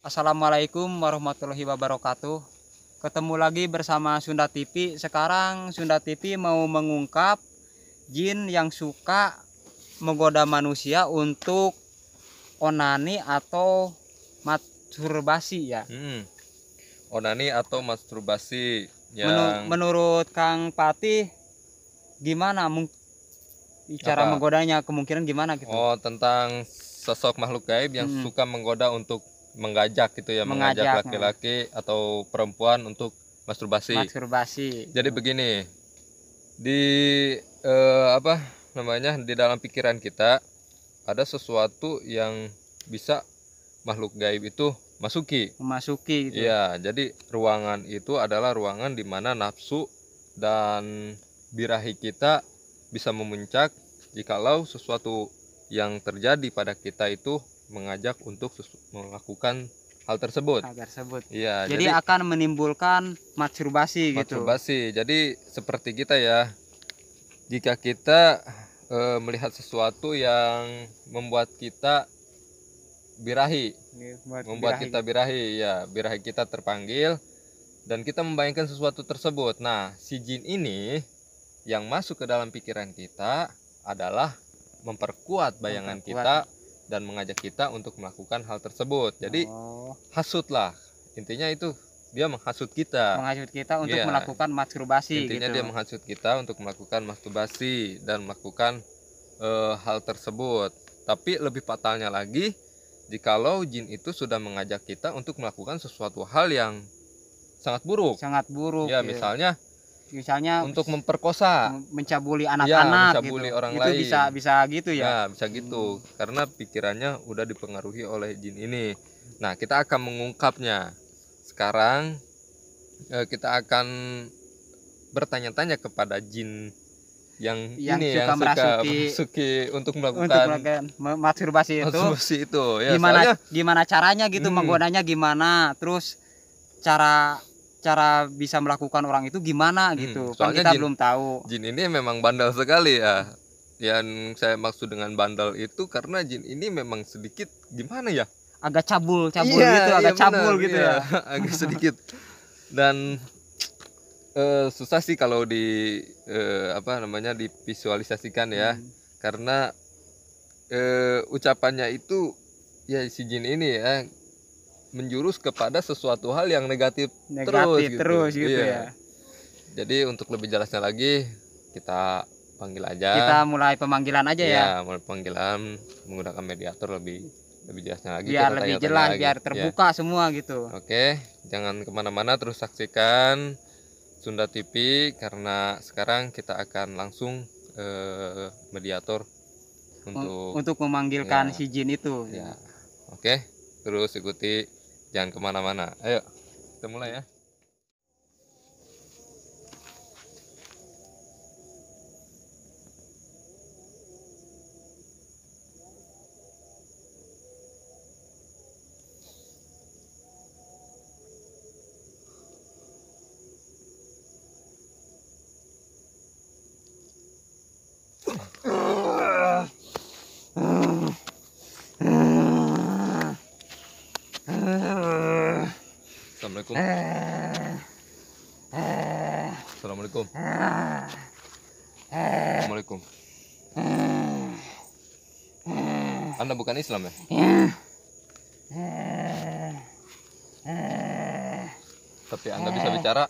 Assalamualaikum warahmatullahi wabarakatuh. Ketemu lagi bersama Sunda TV. Sekarang Sunda TV mau mengungkap jin yang suka menggoda manusia untuk onani atau masturbasi ya. Onani atau masturbasi yang Menurut Kang Patih gimana cara menggodanya, kemungkinan gimana gitu? Oh, tentang sosok makhluk gaib yang suka menggoda untuk mengajak gitu ya, mengajak laki-laki atau perempuan untuk masturbasi. Jadi begini, di di dalam pikiran kita ada sesuatu yang bisa makhluk gaib itu memasuki gitu. Iya, jadi ruangan itu adalah ruangan di mana nafsu dan birahi kita bisa memuncak jikalau sesuatu yang terjadi pada kita itu mengajak untuk melakukan hal tersebut. Iya, jadi akan menimbulkan masturbasi gitu. Jadi seperti kita ya, jika kita melihat sesuatu yang membuat kita birahi, ya, birahi kita terpanggil dan kita membayangkan sesuatu tersebut. Nah, si jin ini yang masuk ke dalam pikiran kita adalah memperkuat bayangan kita dan mengajak kita untuk melakukan hal tersebut. Jadi hasutlah, intinya itu dia menghasut kita untuk melakukan masturbasi. Intinya gitu. Dia menghasut kita untuk melakukan masturbasi dan melakukan hal tersebut. Tapi lebih fatalnya lagi, jikalau jin itu sudah mengajak kita untuk melakukan sesuatu hal yang sangat buruk. Ya, misalnya untuk memperkosa, mencabuli anak-anak, mencabuli gitu. orang itu lain. Bisa gitu ya. Nah, bisa gitu. Karena pikirannya udah dipengaruhi oleh jin ini. Nah, kita akan mengungkapnya. Sekarang kita akan bertanya-tanya kepada jin yang suka merasuki untuk melakukan masturbasi itu ya, gimana caranya gitu, menggodanya gimana, terus cara bisa melakukan orang itu gimana gitu. Kan kita belum tahu. Jin ini memang bandel sekali ya. Yang saya maksud dengan bandel itu karena jin ini memang sedikit gimana ya, agak cabul gitu, ya. Agak sedikit. Dan susah sih kalau divisualisasikan ya. Karena ucapannya itu ya, si jin ini ya menjurus kepada sesuatu hal yang negatif terus gitu. Ya. Jadi untuk lebih jelasnya lagi kita panggil aja. Kita mulai pemanggilan aja ya. Mulai pemanggilan menggunakan mediator lebih jelasnya lagi. Biar lebih jelas, biar terbuka semua gitu. Oke, jangan kemana-mana, terus saksikan Sunda TV karena sekarang kita akan langsung mediator untuk memanggilkan si jin itu. Ya. Oke, terus ikuti, jangan kemana-mana. Ayo, kita mulai ya. Assalamualaikum. Assalamualaikum. Assalamualaikum. Anda bukan Islam ya? Tapi Anda bisa bicara?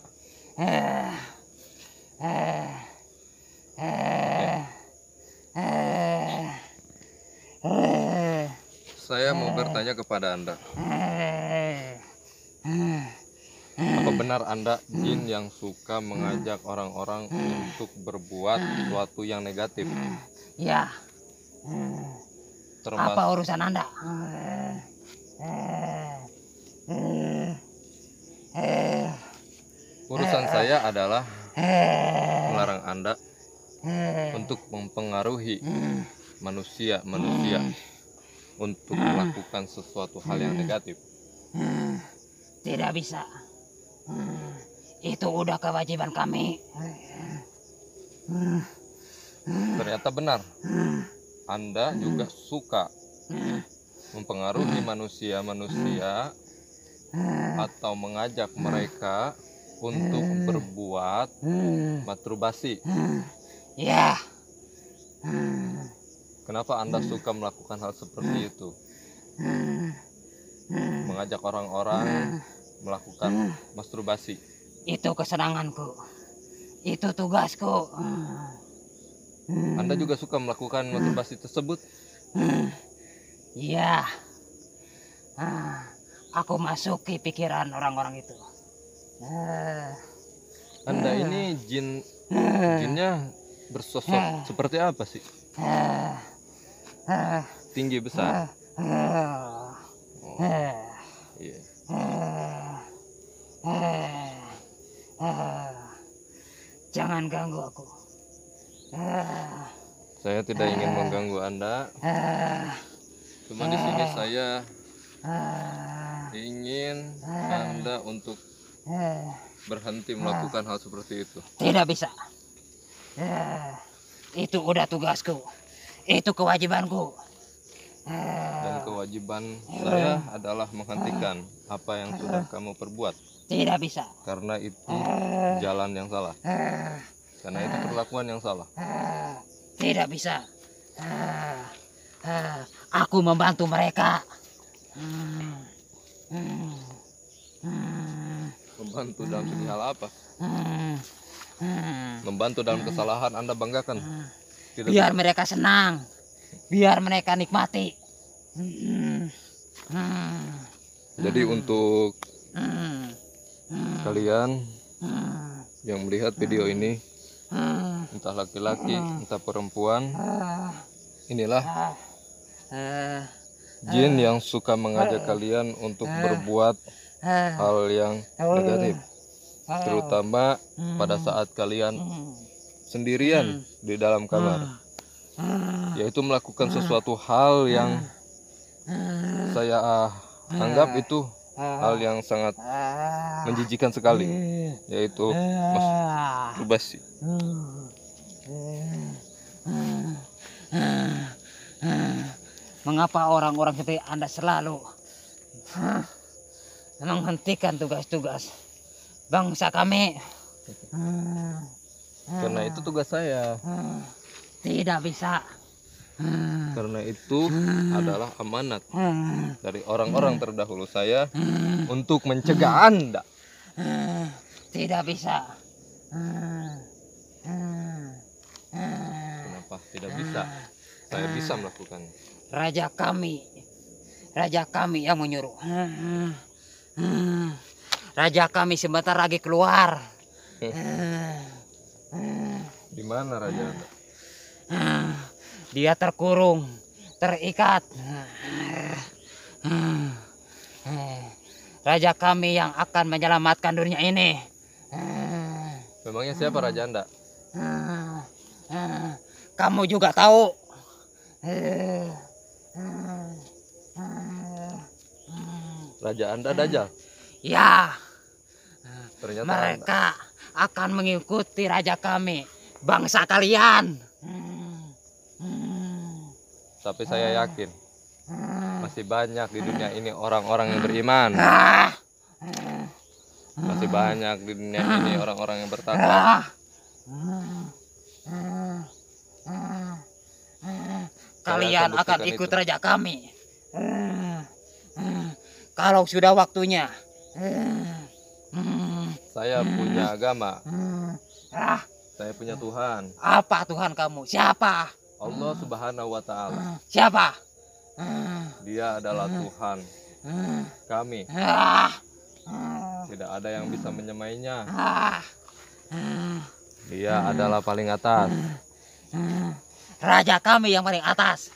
Saya mau bertanya kepada Anda. Apa benar Anda jin yang suka mengajak orang-orang untuk berbuat sesuatu yang negatif? Ya. Apa urusan Anda? Urusan saya adalah melarang Anda untuk mempengaruhi manusia untuk melakukan sesuatu hal yang negatif. Tidak bisa. Itu udah kewajiban kami. Ternyata benar. Anda juga suka mempengaruhi manusia atau mengajak mereka untuk berbuat masturbasi. Ya. Kenapa Anda suka melakukan hal seperti itu? Mengajak orang-orang melakukan masturbasi. Itu kesenanganku. Itu tugasku. Anda juga suka melakukan masturbasi tersebut? Iya. Aku masuki pikiran orang-orang itu. Anda ini jinnya bersosok seperti apa sih? Tinggi besar. Iya. Jangan ganggu aku. Saya tidak ingin mengganggu Anda. Cuma di sini saya ingin Anda untuk berhenti melakukan hal seperti itu. Tidak bisa. Itu udah tugasku. Itu kewajibanku. Dan kewajiban saya adalah menghentikan apa yang sudah kamu perbuat. Tidak bisa. Karena itu jalan yang salah. Karena itu perlakuan yang salah. Tidak bisa. Aku membantu mereka. Membantu dalam segi hal apa? Membantu dalam kesalahan Anda banggakan. Tidak Biar bisa. mereka senang. Biar mereka nikmati. Jadi untuk kalian yang melihat video ini, entah laki-laki, entah perempuan, inilah jin yang suka mengajak kalian untuk berbuat hal yang negatif, terutama pada saat kalian sendirian di dalam kamar, yaitu melakukan sesuatu hal yang saya anggap itu hal yang sangat menjijikan sekali, yaitu masturbasi. Mengapa orang-orang seperti Anda selalu menghentikan tugas-tugas bangsa kami? Karena itu tugas saya. Tidak bisa. Karena itu adalah amanat dari orang-orang terdahulu saya untuk mencegah Anda. Tidak bisa. Kenapa tidak bisa? Saya bisa melakukannya. Raja kami yang menyuruh. Raja kami sebentar lagi keluar. Di mana raja Anda? Dia terkurung, terikat. Raja kami yang akan menyelamatkan dunia ini. Memangnya siapa raja Anda? Kamu juga tahu. Raja Anda Dajjal? Ya, Ternyata mereka akan mengikuti raja kami, bangsa kalian. Tapi saya yakin masih banyak di dunia ini orang-orang yang beriman. Masih banyak di dunia ini orang-orang yang bertakwa. Kalian akan ikut raja kami. Kalau sudah waktunya. Saya punya agama. Saya punya Tuhan. Apa Tuhan kamu? Siapa? Allah Subhanahu wa Ta'ala. Siapa? Dia adalah Tuhan kami. Tidak ada yang bisa menyamainya. Dia adalah paling atas. Raja kami yang paling atas.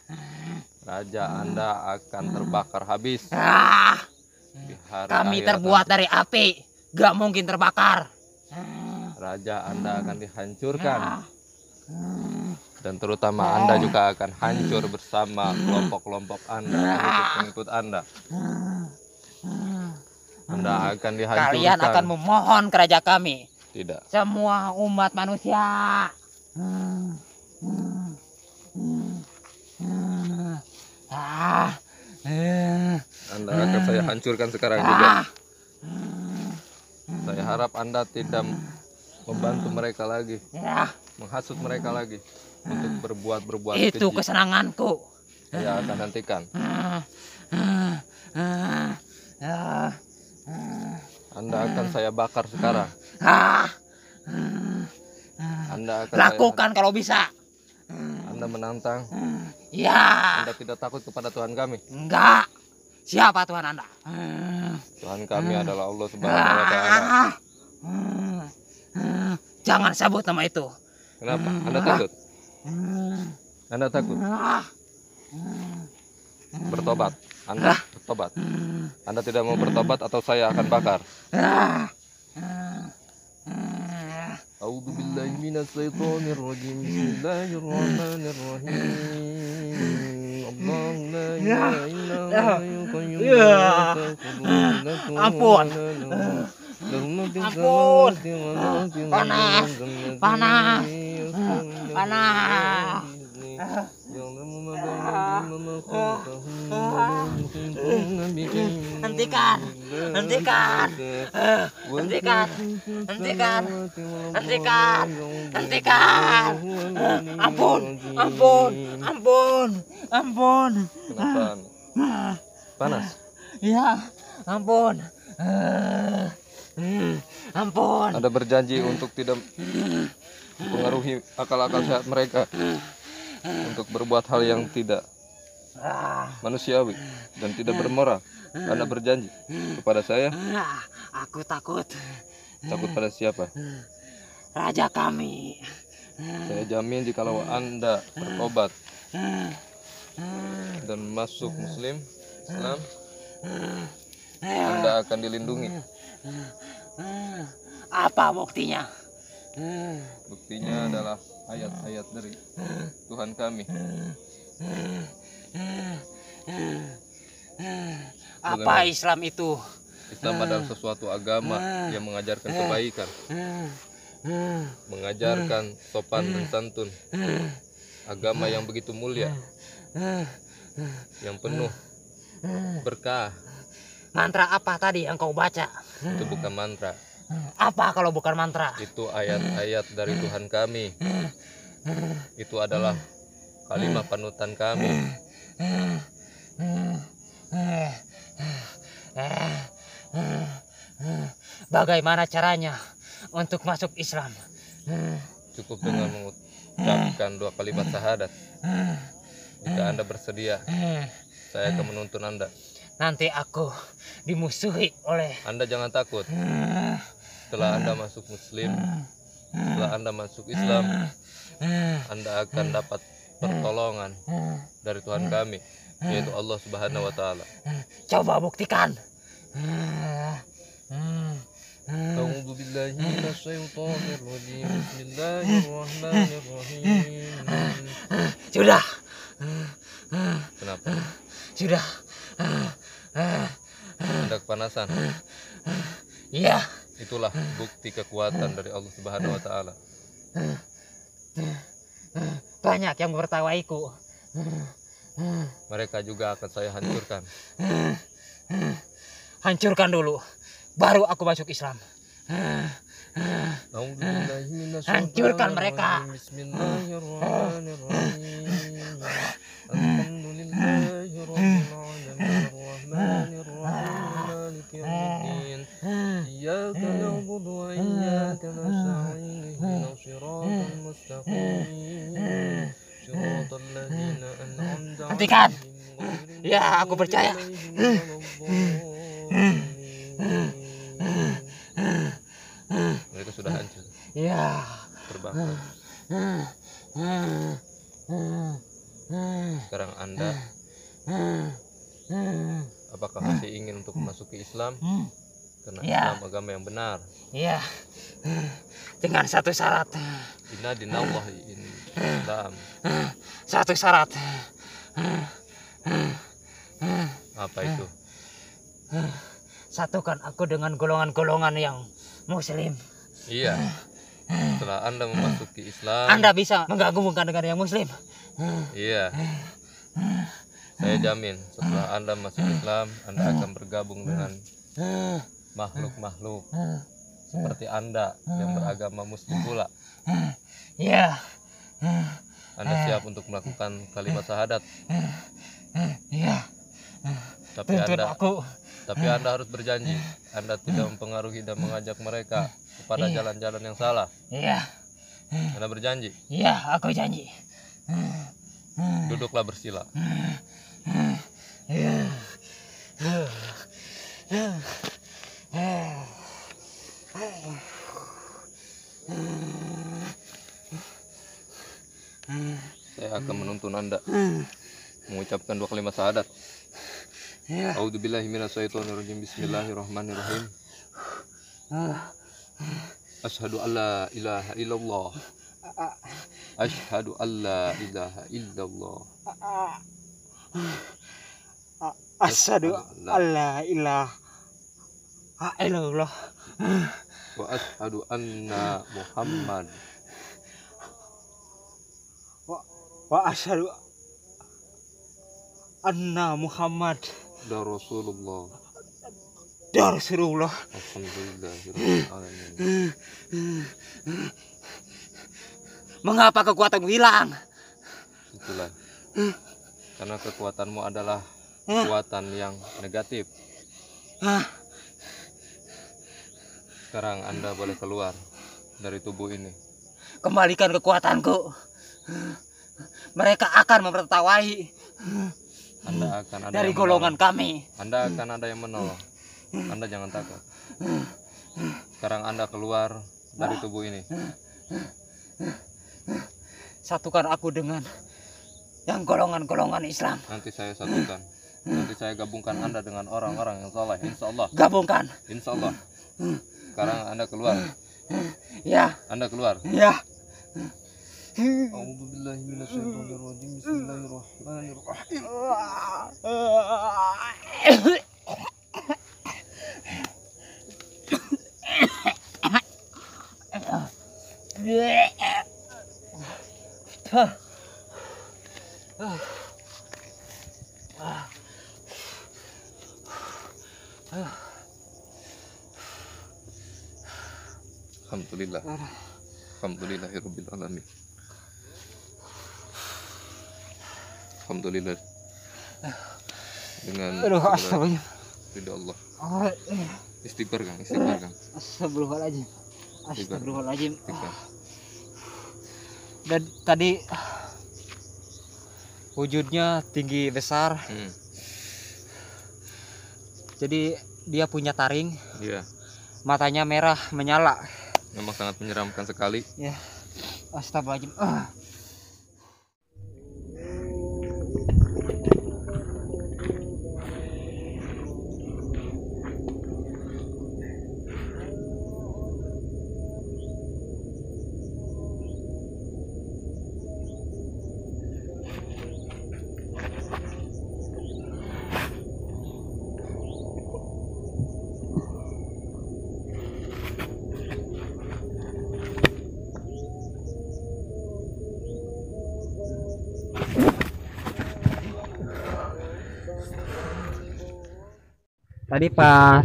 Raja Anda akan terbakar habis. Di hari Kami akhirat terbuat nanti. dari api, gak mungkin terbakar. Raja Anda akan dihancurkan. Dan terutama Anda juga akan hancur bersama kelompok-kelompok Anda, pengikut-pengikut Anda. Anda akan dihancurkan. Kalian akan memohon ke raja kami. Tidak. Semua umat manusia. Anda akan saya hancurkan sekarang juga. Saya harap Anda tidak membantu mereka lagi, menghasut mereka lagi untuk berbuat Itu keji. kesenanganku. Saya akan hentikan. Anda akan saya bakar sekarang. Anda akan lakukan kalau bisa. Anda menantang. Ya. Anda tidak takut kepada Tuhan kami? Enggak. Siapa Tuhan Anda? Tuhan kami adalah Allah Subhanahu wa Ta'ala. Jangan sebut nama itu. Kenapa? Anda takut? Anda takut? Bertobat. Anda bertobat. Anda tidak mau bertobat atau saya akan bakar. A'udzu billahi minasy syaithanir rajim. Bismillahirrahmanirrahim. Allahu la ilaha illa huwal qayyum. Ampun. Ampun. Panas. Panas. Panas. Hentikan. Hentikan. Hentikan. Hentikan. Hentikan. Hentikan. Ampun. Ampun. Ampun. Ampun. Kenapa? Panas? Ya, ampun. Ampun. Anda berjanji untuk tidak mempengaruhi akal-akal sehat mereka untuk berbuat hal yang tidak manusiawi dan tidak bermoral. Anda berjanji kepada saya? Aku takut. Takut pada siapa? Raja kami. Saya jamin jikalau Anda bertobat dan masuk Muslim, Islam, Anda akan dilindungi. Apa buktinya? Buktinya adalah ayat-ayat dari Tuhan kami. Apa Islam itu? Islam adalah sesuatu agama yang mengajarkan kebaikan, mengajarkan sopan dan santun. Agama yang begitu mulia, yang penuh berkah. Mantra apa tadi yang kau baca? Itu bukan mantra. Apa kalau bukan mantra? Itu ayat-ayat dari Tuhan kami. Itu adalah kalimat panutan kami. Bagaimana caranya untuk masuk Islam? Cukup dengan mengucapkan 2 kalimat syahadat. Jika Anda bersedia, saya akan menuntun Anda. Nanti aku dimusuhi oleh... Anda jangan takut. Setelah Anda masuk Muslim, setelah Anda masuk Islam, Anda akan dapat pertolongan dari Tuhan kami, yaitu Allah Subhanahu wa Ta'ala. Coba buktikan. A'udzu billahi minasyaitonir rajim. Bismillahirrahmanirrahim. Sudah. Kenapa? Sudah. Anda kepanasan? Iya. Itulah bukti kekuatan dari Allah Subhanahu wa Ta'ala. Banyak yang menertawaiku. Mereka juga akan saya hancurkan. Hancurkan dulu, baru aku masuk Islam. Hancurkan mereka. Hentikan. Ya, aku percaya. Mereka sudah hancur. Ya. Terbakar. Sekarang Anda, apakah masih ingin untuk masuk ke Islam? Karena Islam agama yang benar. Iya. Dengan satu syarat. Inna dinallahi Islam. Satu syarat. Apa itu? Satukan aku dengan golongan-golongan yang Muslim. Iya. Setelah Anda memasuki Islam, Anda bisa menggabungkan dengan yang Muslim. Iya. Saya jamin setelah Anda masuk Islam, Anda akan bergabung dengan makhluk-makhluk seperti Anda yang beragama Muslim pula. Ya. Anda siap untuk melakukan kalimat syahadat? Ya. Tapi Anda harus berjanji Anda tidak mempengaruhi dan mengajak mereka kepada jalan-jalan yang salah. Iya. Anda berjanji? Iya, aku janji. Duduklah bersila. Saya akan menuntun Anda mengucapkan 2 kalimat syahadat. A'udzubillahi minasyaitonirrajim. Bismillahirrahmanirrahim. Asyhadu alla ilaha illallah. Asyhadu alla ilaha illallah. Asyhadu alla ilaha illallah. Wa asyhadu anna Muhammad. Wa asyhadu anna Muhammad Rasulullah. Rasulullah. Alhamdulillahirrahmanirrahim. Mengapa kekuatanmu hilang? Itulah. Karena kekuatanmu adalah kekuatan yang negatif. Sekarang Anda boleh keluar dari tubuh ini. Kembalikan kekuatanku. Mereka akan mempertawai. Anda akan ada dari golongan kami. Anda akan ada yang menolong. Anda jangan takut. Sekarang Anda keluar dari tubuh ini. Satukan aku dengan yang golongan-golongan Islam. Nanti saya satukan. Nanti saya gabungkan Anda dengan orang-orang yang saleh. Insya Allah. Gabungkan. Insya Allah. Sekarang Anda keluar. Ya. Anda keluar. Ya. A'udzubillahi minasyaitonirrajim. Bismillahirrahmanirrahim. Alhamdulillah. Alhamdulillahirabbil alamin. Alhamdulillah. Dengan ridha Allah. Istighfar Kang, istighfar Kang. Astagfirullahaladzim. Astagfirullahaladzim. Istighfar. Dan tadi wujudnya tinggi besar. Jadi dia punya taring. Iya. Matanya merah menyala. Memang sangat menyeramkan sekali. Ya. Astagfirullahaladzim. Tadi pas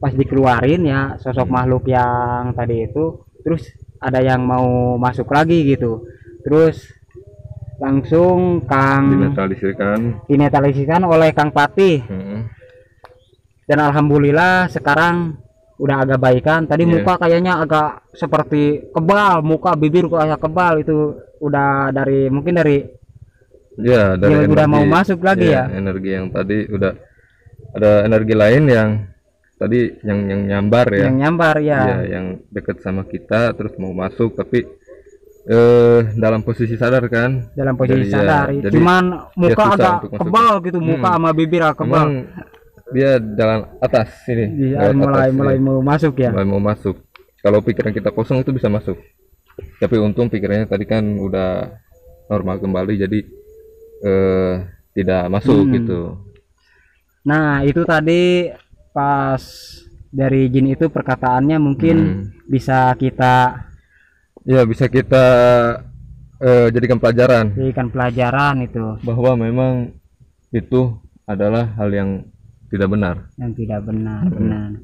dikeluarin ya sosok makhluk yang tadi itu, terus ada yang mau masuk lagi gitu, terus langsung Kang dinetralisirkan oleh Kang Patih. Dan alhamdulillah sekarang udah agak baikan. Tadi muka kayaknya agak seperti kebal, muka bibir kayak kebal, itu udah mungkin dari energi, udah mau masuk lagi ya. Energi yang tadi udah ada energi lain yang tadi yang nyambar ya. Yang nyambar ya. Iya, yang deket sama kita terus mau masuk tapi dalam posisi sadar kan. Dalam posisi sadar. Ya, cuman muka agak kebal gitu, muka sama bibir agak kebal. Dia jalan atas sini. Dia mulai mau masuk ya. Mulai mau masuk. Kalau pikiran kita kosong itu bisa masuk. Tapi untung pikirannya tadi kan udah normal kembali jadi tidak masuk gitu. Nah itu tadi pas dari jin itu perkataannya mungkin bisa kita jadikan pelajaran. Jadikan pelajaran itu bahwa memang itu adalah hal yang tidak benar. Yang tidak benar, benar.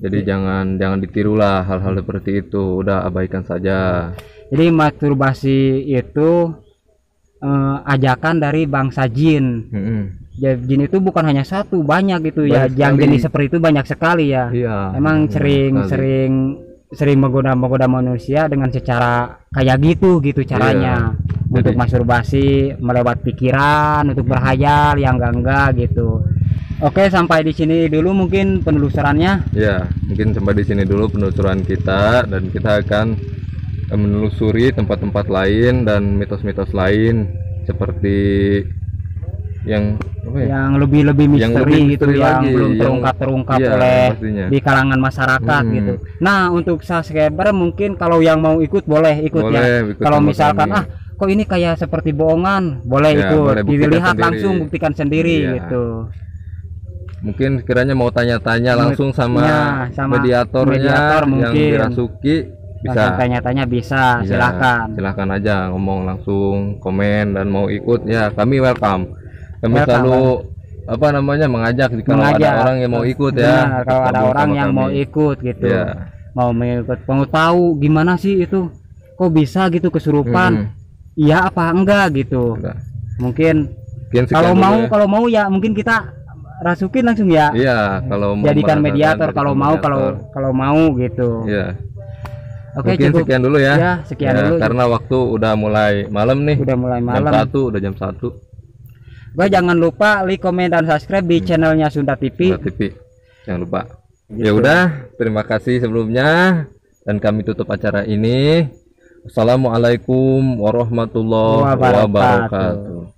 Jadi jangan ditirulah hal-hal seperti itu, udah abaikan saja. Jadi masturbasi itu ajakan dari bangsa jin. Jin itu bukan hanya satu, banyak gitu ya. Yang jenis seperti itu banyak sekali ya. Iya, emang sering menggoda manusia dengan cara kayak gitu caranya. Untuk masturbasi, melewat pikiran, untuk berhayal yang enggak gitu. Oke, sampai di sini dulu mungkin penelusurannya. Ya, mungkin sampai di sini dulu penelusuran kita, dan kita akan menelusuri tempat-tempat lain dan mitos-mitos lain seperti yang yang lebih misteri gitu, yang belum terungkap oleh pastinya di kalangan masyarakat gitu. Nah, untuk subscriber mungkin kalau yang mau ikut boleh ikut ya. Kalau misalkan kok ini kayak seperti bohongan, boleh ikut, dilihat langsung, buktikan sendiri gitu. Mungkin kiranya mau tanya-tanya langsung sama mediatornya yang dirasuki, bisa tanya-tanya, bisa silakan aja ngomong langsung, komen dan mau ikut ya, kami welcome. Kami selalu mengajak kalau ada orang yang mau ikut ya. Kalau ada orang yang mau ikut gitu, mau mengikut, mau tahu gimana sih itu, kok bisa gitu kesurupan, iya apa enggak gitu. Mungkin kalau mau ya mungkin kita rasukin langsung ya. Iya, kalau mau jadikan mediator kalau mau gitu. Iya. Oke, mungkin cukup. Sekian dulu ya. Ya, sekian dulu. Karena waktu udah mulai malam nih. Udah mulai malam. Jam 1. Gue jangan lupa like, komen dan subscribe di channelnya Sunda TV. Sunda TV. Jangan lupa. Gitu. Ya udah, terima kasih sebelumnya dan kami tutup acara ini. Wassalamualaikum warahmatullahi wabarakatuh.